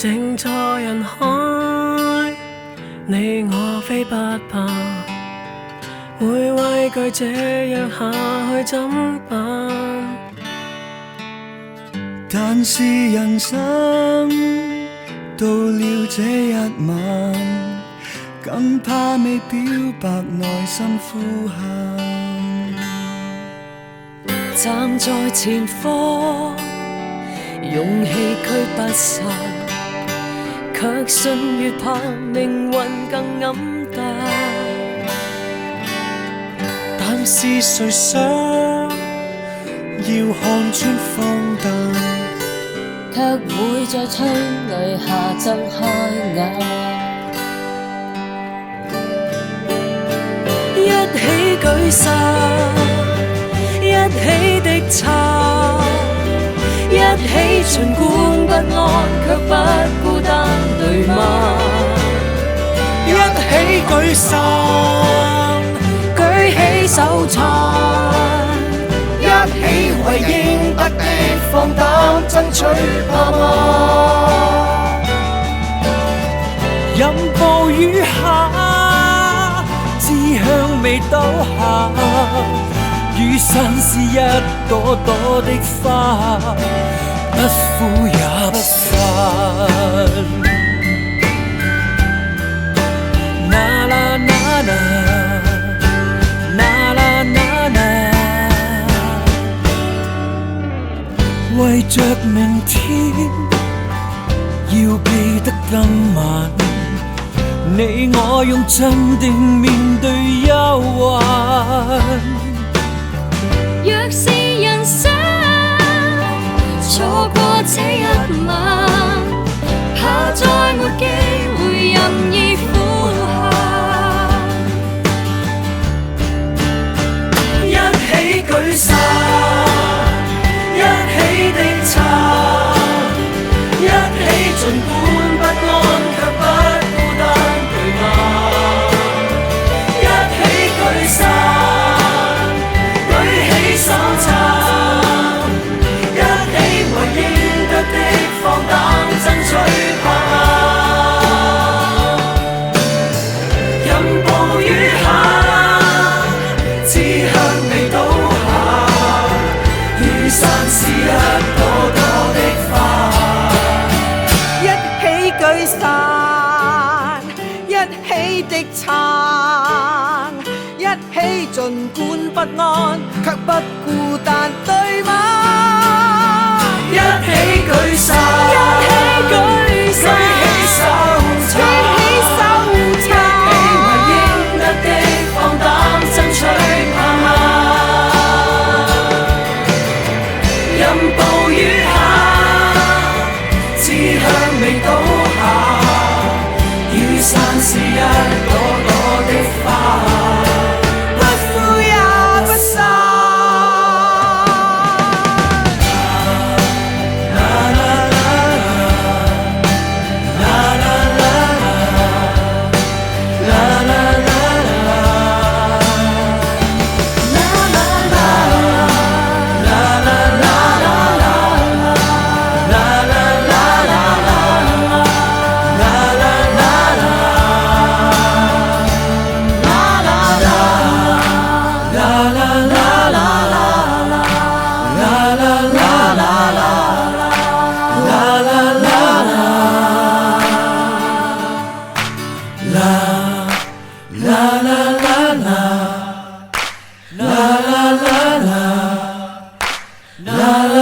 靜坐人海，你我非不怕，會畏懼這樣下去怎辦？但是人生到了這一晚，更怕未表白內心呼喊。站在前方，勇氣驅不散，卻信越怕命運更黯淡。但是誰想要看穿荒誕，卻會在催淚下睜開眼。一起舉傘，一起的撐，一起儘管不安卻不孤單，對嗎？一起舉傘，舉起手撐，一起為應得的放膽爭取，怕嗎？任暴雨下，志向未倒下，雨傘是一朵朵的花，不枯也不散。啦啦啦啦，啦啦啦啦，為着明天，要記得今晚，你我用鎮定面對憂患。若是人生錯過這一晚，怕再沒機會任意呼喊。一起舉傘，一起的撐，一起儘管不安卻不孤單，對嗎？一起舉傘，舉起手撐，一起為應得的放膽爭取，怕嗎？任暴雨下，志向未倒下，雨傘是一朵朵的花。一起舉傘，一起的撐，一起儘管不安，卻不孤單，對嗎？一起舉傘，一起舉傘，舉起手撐，舉起手撐，一起為應得的放膽爭取，怕嗎？任暴雨下，志向未倒下，雨傘是一朵朵的花，不枯也不散。La la